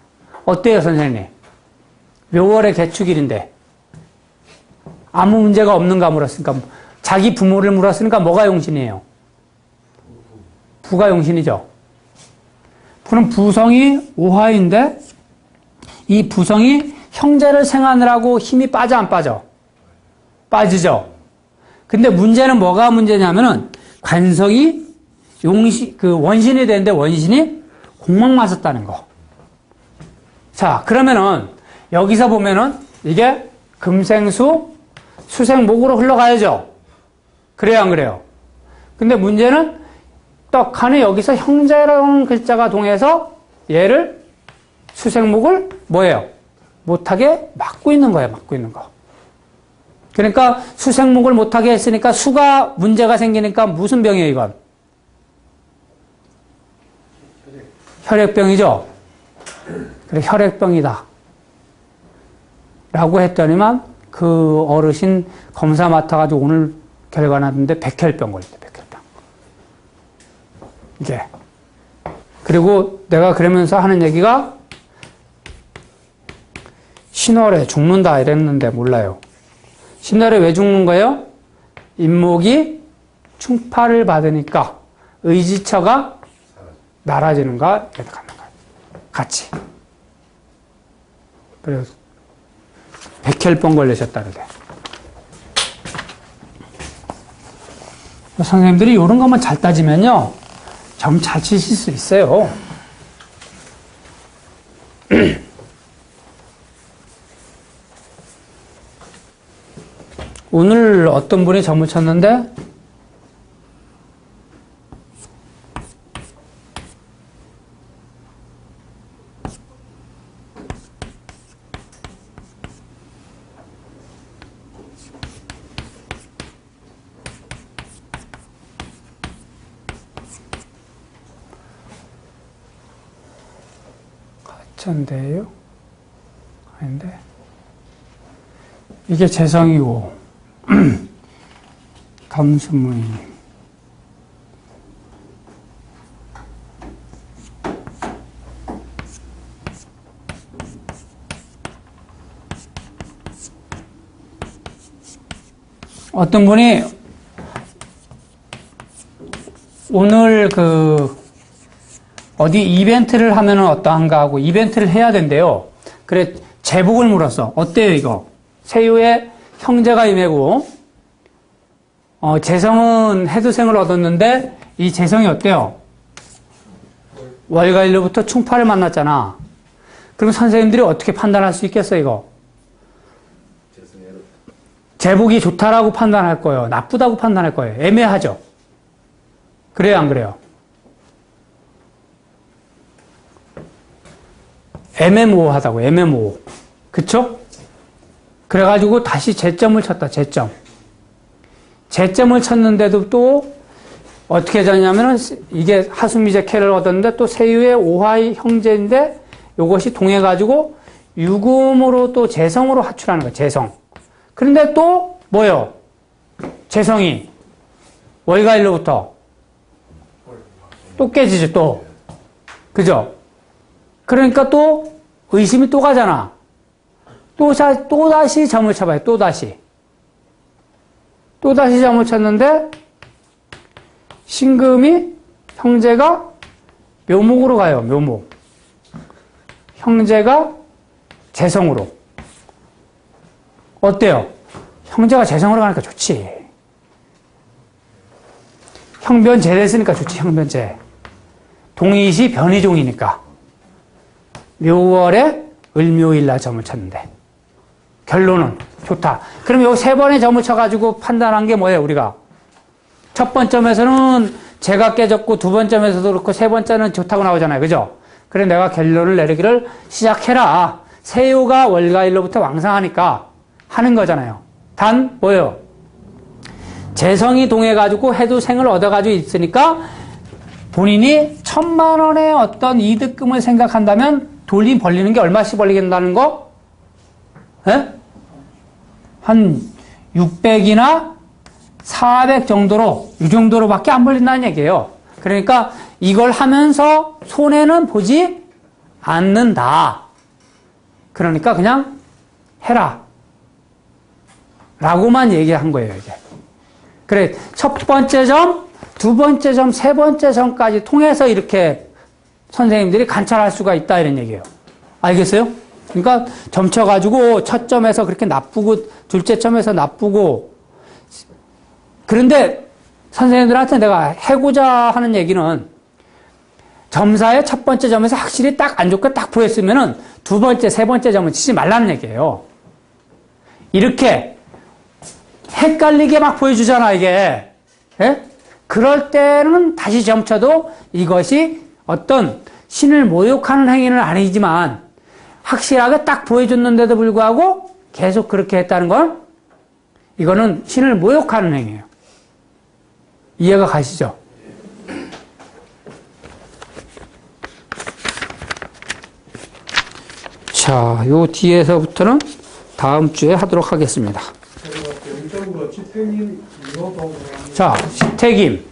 어때요, 선생님? 묘월의 개축일인데 아무 문제가 없는가 물었으니까 자기 부모를 물었으니까 뭐가 용신이에요? 부가 용신이죠. 그럼 부성이 오화인데 이 부성이 형제를 생하느라고 힘이 빠져 안 빠져? 빠지죠. 근데 문제는 뭐가 문제냐면은 관성이 원신이 되는데 원신이 공막 맞았다는 거. 자, 그러면은 여기서 보면은 이게 금생수 수생목으로 흘러가야죠. 그래요, 안 그래요? 근데 문제는 떡하니 여기서 형제라는 글자가 동해서 얘를 수생목을 뭐예요? 못하게 막고 있는 거예요. 막고 있는 거. 그러니까 수생목을 못하게 했으니까 수가 문제가 생기니까 무슨 병이에요, 이건? 혈액병이죠. 그래, 혈액병이다. 라고 했더니만 그 어르신 검사 맡아가지고 오늘 결과 났는데 백혈병 걸렸대. 백혈병. 이게. 그리고 내가 그러면서 하는 얘기가 신월에 죽는다 이랬는데 몰라요. 신월에 왜 죽는 거예요? 인목이 충파를 받으니까 의지처가 날아지는가 이렇게 가는 거예요. 같이. 그래서 백혈병 걸리셨다 그래. 선생님들이 이런 것만 잘 따지면요 점 잘 치실 수 있어요. 오늘 어떤 분이 점을 쳤는데 천대예요? 아닌데. 이게 재성이고, 감수무의. 어떤 분이 오늘 어디 이벤트를 하면은 어떠한가 하고 이벤트를 해야 된대요. 그래, 제복을 물었어. 어때요, 이거? 세유의 형제가 임해고, 재성은 해두생을 얻었는데, 이 재성이 어때요? 월가일로부터 충파를 만났잖아. 그럼 선생님들이 어떻게 판단할 수 있겠어, 이거? 제복이 좋다라고 판단할 거예요? 나쁘다고 판단할 거예요? 애매하죠? 그래요, 안 그래요? 애매모호하다고, 애매모호. 그쵸? 그래가지고 다시 재점을 쳤다, 재점. 재점을 쳤는데도 또 어떻게 졌냐면은 이게 하수미제 캐를 얻었는데 또 세유의 오화의 형제인데 이것이 동해가지고 유금으로 또 재성으로 하출하는 거예요, 재성. 그런데 또 뭐요? 재성이 월가일로부터 또 깨지죠, 또. 그죠? 그러니까 또 의심이 또 가잖아. 또 다시 점을 쳐봐요, 또 다시. 또 다시 점을 쳤는데 신금이 형제가 묘목으로 가요, 묘목. 형제가 재성으로. 어때요? 형제가 재성으로 가니까 좋지. 형변재 됐으니까 좋지, 형변재. 동의시 변의종이니까. 묘월에 을묘일날 점을 쳤는데. 결론은 좋다. 그럼 요 세 번의 점을 쳐가지고 판단한 게 뭐예요, 우리가? 첫 번점에서는 재가 깨졌고, 두 번점에서도 그렇고, 세 번째는 좋다고 나오잖아요. 그죠? 그래, 내가 결론을 내리기를 시작해라. 세유가 월가일로부터 왕상하니까 하는 거잖아요. 단, 뭐예요? 재성이 동해가지고 해두생을 얻어가지고 있으니까 본인이 1,000만 원의 어떤 이득금을 생각한다면 벌리는 게 얼마씩 벌리게 된다는 거? 예? 한 600이나 400 정도로, 이 정도로밖에 안 벌린다는 얘기예요. 그러니까 이걸 하면서 손해는 보지 않는다. 그러니까 그냥 해라. 라고만 얘기한 거예요, 이제. 그래, 첫 번째 점, 두 번째 점, 세 번째 점까지 통해서 이렇게 선생님들이 관찰할 수가 있다, 이런 얘기예요. 알겠어요? 그러니까 점 쳐가지고 첫 점에서 그렇게 나쁘고, 둘째 점에서 나쁘고, 그런데 선생님들한테 내가 해고자 하는 얘기는 점사의 첫 번째 점에서 확실히 딱 안 좋게 딱 보였으면은 두 번째, 세 번째 점은 치지 말라는 얘기예요. 이렇게 헷갈리게 막 보여주잖아, 이게. 예? 그럴 때는 다시 점쳐도 이것이 어떤 신을 모욕하는 행위는 아니지만 확실하게 딱 보여줬는데도 불구하고 계속 그렇게 했다는 건 이거는 신을 모욕하는 행위예요. 이해가 가시죠? 자, 요 뒤에서부터는 다음 주에 하도록 하겠습니다. 자, 지택임.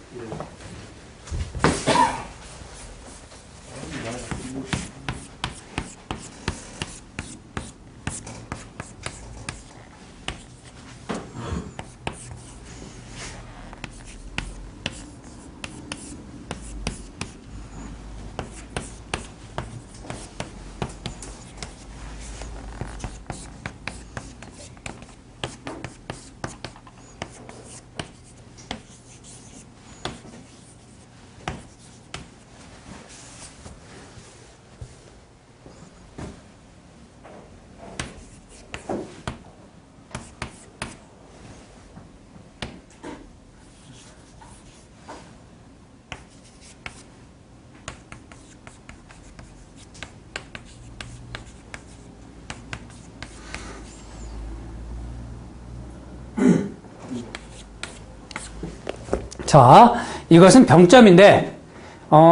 자, 이것은 병점인데,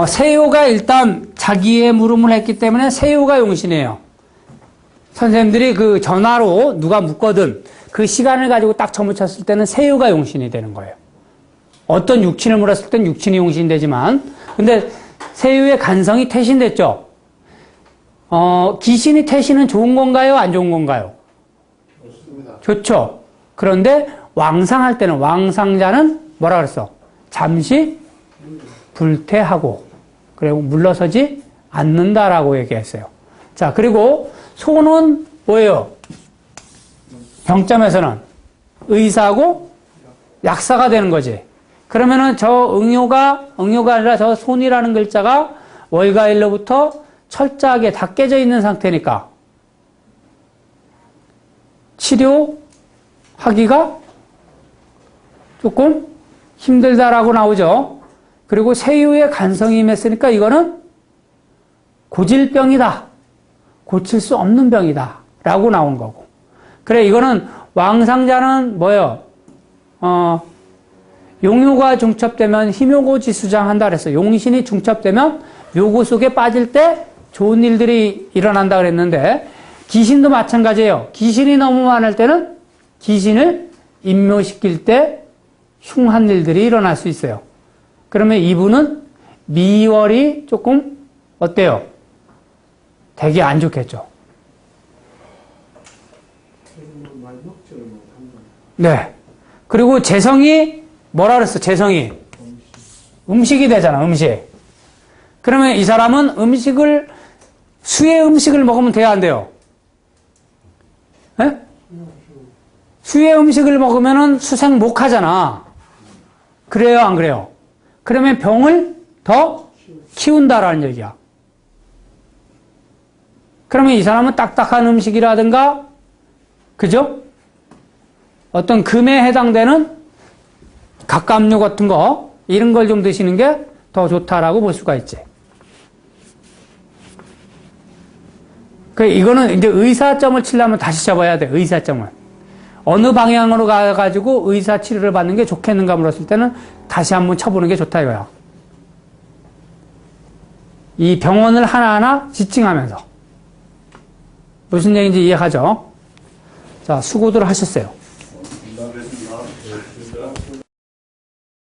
세요가 일단 자기의 물음을 했기 때문에 세유가 용신이에요. 선생님들이 그 전화로 누가 묻거든 그 시간을 가지고 딱 점을 쳤을 때는 세유가 용신이 되는 거예요. 어떤 육친을 물었을 땐 육친이 용신이 되지만, 근데 세유의 간성이 태신됐죠. 기신이 태신은 좋은 건가요? 안 좋은 건가요? 좋습니다. 좋죠. 그런데 왕상할 때는, 왕상자는 뭐라 그랬어? 잠시 불태하고, 그리고 물러서지 않는다라고 얘기했어요. 자, 그리고 소는 뭐예요? 병점에서는 의사하고 약사가 되는 거지. 그러면은 저 응요가 아니라 저 손이라는 글자가 월가일로부터 철저하게 다 깨져 있는 상태니까 치료하기가 조금 힘들다라고 나오죠. 그리고 세유의 간성이 임했으니까 이거는 고질병이다. 고칠 수 없는 병이다. 라고 나온 거고. 그래, 이거는 왕상자는 뭐예요? 용요가 중첩되면 힘요고지수장한다 그랬어. 용신이 중첩되면 요고 속에 빠질 때 좋은 일들이 일어난다 그랬는데, 기신도 마찬가지예요. 기신이 너무 많을 때는 기신을 임묘시킬 때 흉한 일들이 일어날 수 있어요. 그러면 이분은 미월이 조금 어때요? 되게 안 좋겠죠. 네. 그리고 재성이 뭐라 그랬어? 재성이 음식이 되잖아. 음식. 그러면 이 사람은 수의 음식을 먹으면 돼야 안 돼요? 네? 수의 음식을 먹으면은 수생 못 하잖아. 그래요, 안 그래요? 그러면 병을 더 키운다라는 얘기야. 그러면 이 사람은 딱딱한 음식이라든가, 그죠? 어떤 금에 해당되는 갑각류 같은 거, 이런 걸 좀 드시는 게 더 좋다라고 볼 수가 있지. 이거는 이제 의사점을 치려면 다시 잡아야 돼, 의사점을. 어느 방향으로 가가지고 의사 치료를 받는 게 좋겠는가 물었을 때는 다시 한번 쳐보는 게 좋다 이거야. 이 병원을 하나하나 지칭하면서. 무슨 얘기인지 이해하죠? 자, 수고들 하셨어요.